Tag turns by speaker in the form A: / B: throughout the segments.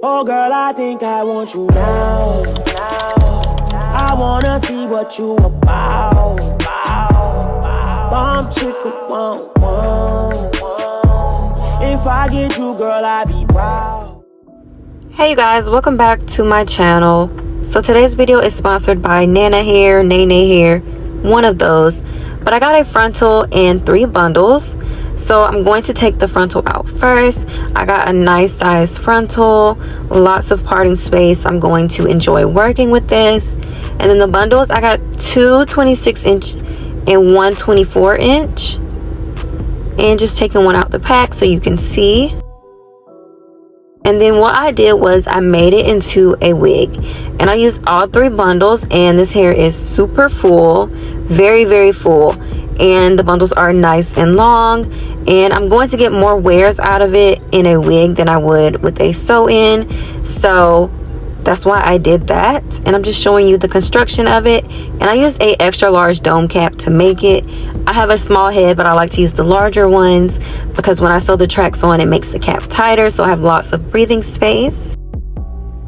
A: Oh girl, I think I want you now. I wanna see what you about. Bomb chicka, won't. If I get you, girl, I be proud.
B: Hey you guys, welcome back to my channel. So today's video is sponsored by Nana Hair, Nene Hair, one of those. But I got a frontal in 3 bundles. So I'm going to take the frontal out first. I got a nice size frontal, lots of parting space. I'm going to enjoy working with this. And then the bundles, I got 2 26-inch and 1 24-inch. And just taking one out the pack so you can see. And then what I did was I made it into a wig. And I used all 3 bundles, and this hair is super full, very full. And the bundles are nice and long, and I'm going to get more wears out of it in a wig than I would with a sew-in. So that's why I did that, and I'm just showing you the construction of it. And I used a extra large dome cap to make it. I have a small head, but I like to use the larger ones because when I sew the tracks on, it makes the cap tighter, so I have lots of breathing space.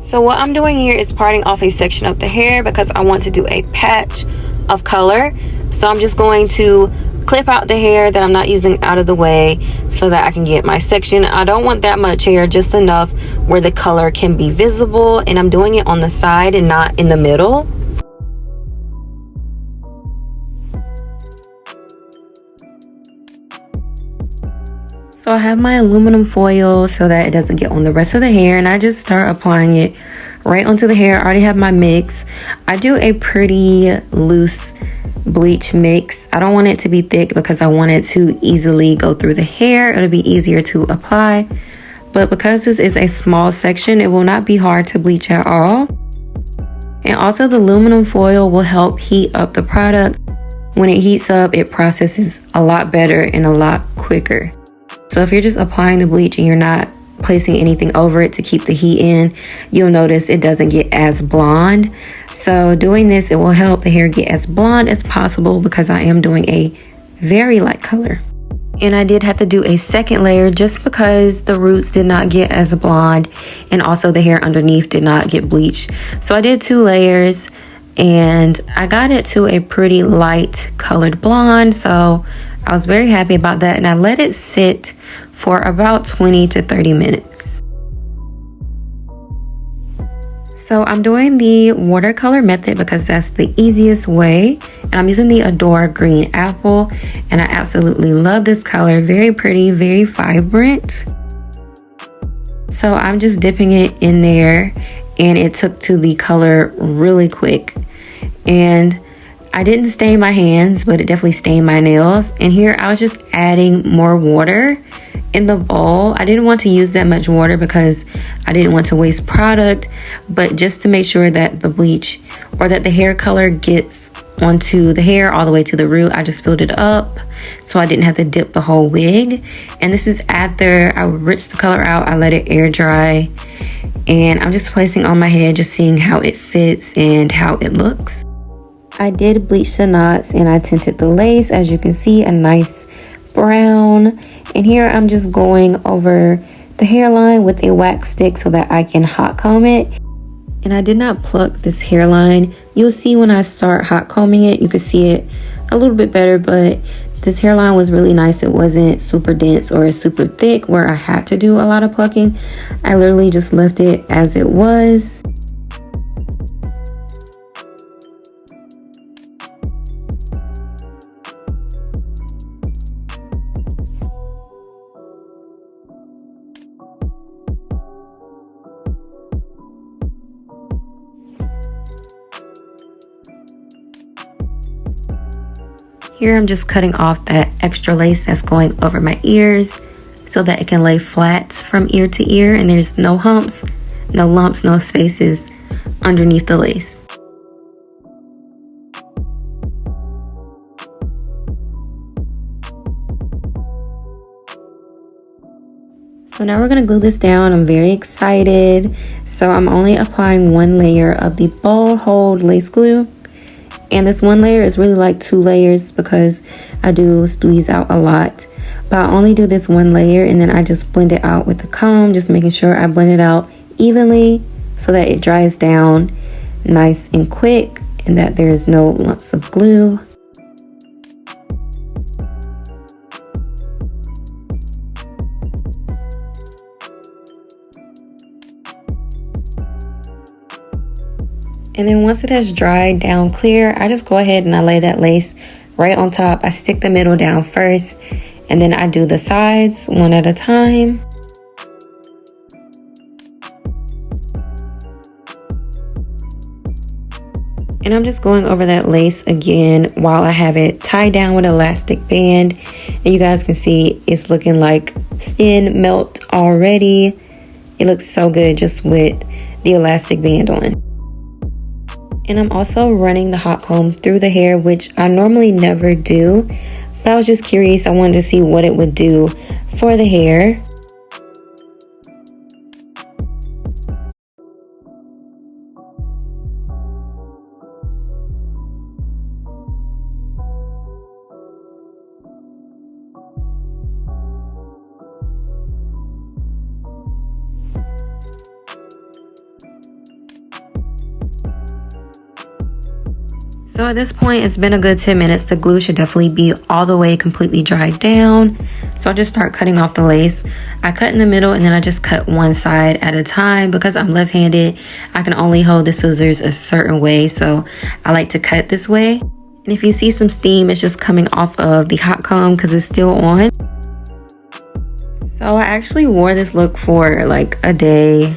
B: So what I'm doing here is parting off a section of the hair because I want to do a patch of color. So I'm just going to clip out the hair that I'm not using out of the way so that I can get my section. I don't want that much hair, just enough where the color can be visible, and I'm doing it on the side and not in the middle. So I have my aluminum foil so that it doesn't get on the rest of the hair, and I just start applying it right onto the hair. I already have my mix. I do a pretty loose bleach mix. I don't want it to be thick because I want it to easily go through the hair. It'll be easier to apply. But because this is a small section, it will not be hard to bleach at all. And also the aluminum foil will help heat up the product. When it heats up, it processes a lot better and a lot quicker. So if you're just applying the bleach and you're not placing anything over it to keep the heat in, you'll notice it doesn't get as blonde. So doing this, it will help the hair get as blonde as possible because I am doing a very light color. And I did have to do a second layer just because the roots did not get as blonde, and also the hair underneath did not get bleached. So I did 2 layers and I got it to a pretty light colored blonde. So I was very happy about that, and I let it sit for about 20 to 30 minutes. So I'm doing the watercolor method because that's the easiest way. And I'm using the Adore Green Apple, and I absolutely love this color. Very pretty, very vibrant. So I'm just dipping it in there, and it took to the color really quick. And I didn't stain my hands, but it definitely stained my nails. And here I was just adding more water in the bowl. I didn't want to use that much water because I didn't want to waste product, but just to make sure that the bleach or that the hair color gets onto the hair all the way to the root, I just filled it up so I didn't have to dip the whole wig. And this is after I rinsed the color out. I let it air dry, and I'm just placing on my head, just seeing how it fits and how it looks. I did bleach the knots and I tinted the lace, as you can see, a nice brown. And here I'm just going over the hairline with a wax stick so that I can hot comb it. And I did not pluck this hairline. You'll see when I start hot combing it, you can see it a little bit better, but this hairline was really nice. It wasn't super dense or super thick where I had to do a lot of plucking. I literally just left it as it was. Here I'm just cutting off that extra lace that's going over my ears so that it can lay flat from ear to ear, and there's no humps, no lumps, no spaces underneath the lace. So now we're going to glue this down. I'm very excited. So I'm only applying 1 layer of the Bold Hold lace glue. And this 1 layer is really like 2 layers because I do squeeze out a lot. But I only do this 1 layer, and then I just blend it out with the comb, just making sure I blend it out evenly so that it dries down nice and quick and that there's no lumps of glue. And then once it has dried down clear, I just go ahead and I lay that lace right on top. I stick the middle down first, and then I do the sides one at a time. And I'm just going over that lace again while I have it tied down with an elastic band. And you guys can see it's looking like skin melt already. It looks so good just with the elastic band on. And I'm also running the hot comb through the hair, which I normally never do, but I was just curious. I wanted to see what it would do for the hair. So at this point, it's been a good 10 minutes. The glue should definitely be all the way completely dried down. So I'll just start cutting off the lace. I cut in the middle and then I just cut one side at a time. Because I'm left-handed, I can only hold the scissors a certain way. So I like to cut this way. And if you see some steam, it's just coming off of the hot comb because it's still on. So I actually wore this look for like a day.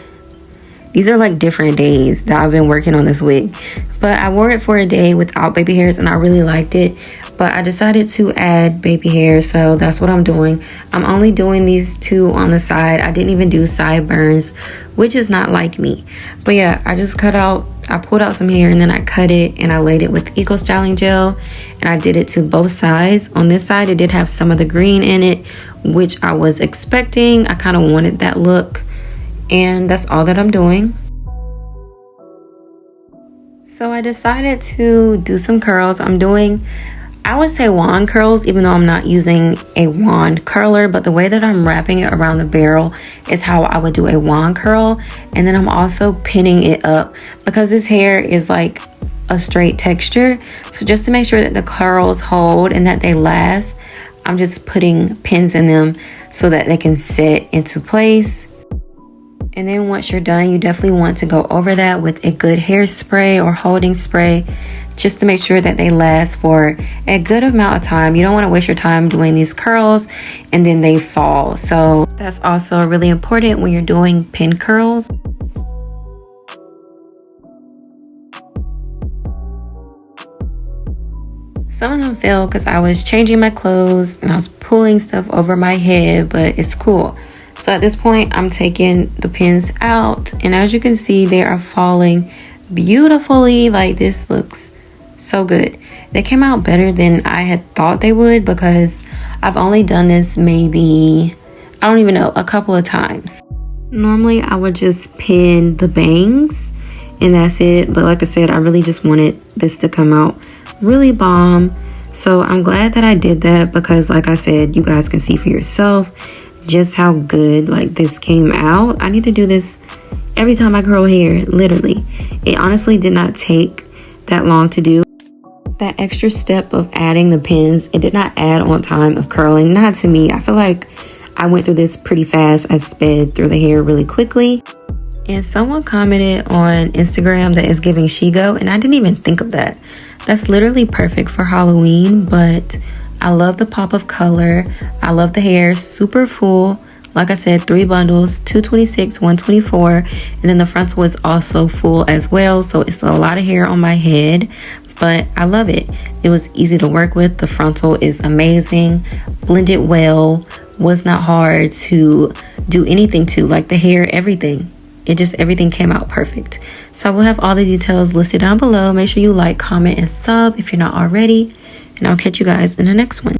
B: These are like different days that I've been working on this wig. But I wore it for a day without baby hairs and I really liked it. But I decided to add baby hairs, so that's what I'm doing. I'm only doing these two on the side. I didn't even do sideburns, which is not like me. But yeah, I pulled out some hair and then I cut it and I laid it with Eco Styling Gel. And I did it to both sides. On this side, it did have some of the green in it, which I was expecting. I kind of wanted that look. And that's all that I'm doing. So I decided to do some curls. I'm doing, I would say wand curls, even though I'm not using a wand curler, but the way that I'm wrapping it around the barrel is how I would do a wand curl. And then I'm also pinning it up because this hair is like a straight texture. So just to make sure that the curls hold and that they last, I'm just putting pins in them so that they can set into place. And then once you're done, you definitely want to go over that with a good hairspray or holding spray just to make sure that they last for a good amount of time. You don't want to waste your time doing these curls and then they fall. So that's also really important when you're doing pin curls. Some of them fell because I was changing my clothes and I was pulling stuff over my head, but it's cool. So at this point, I'm taking the pins out, and as you can see, they are falling beautifully. Like, this looks so good. They came out better than I had thought they would because I've only done this maybe, I don't even know, a couple of times. Normally, I would just pin the bangs, and that's it. But like I said, I really just wanted this to come out really bomb. So I'm glad that I did that because, like I said, you guys can see for yourself just how good like this came out. I need to do this every time I curl hair, literally. It honestly did not take that long to do. That extra step of adding the pins, it did not add on time of curling, not to me. I feel like I went through this pretty fast. I sped through the hair really quickly. And someone commented on Instagram that it's giving Shigo, and I didn't even think of that. That's literally perfect for Halloween, but I love the pop of color. I love the hair, super full. Like I said, 3 bundles, 226, 124, and then the frontal is also full as well. So it's a lot of hair on my head, but I love it. It was easy to work with. The frontal is amazing, blended well, was not hard to do anything to, like the hair, everything. Everything came out perfect. So I will have all the details listed down below. Make sure you like, comment, and sub if you're not already. And I'll catch you guys in the next one.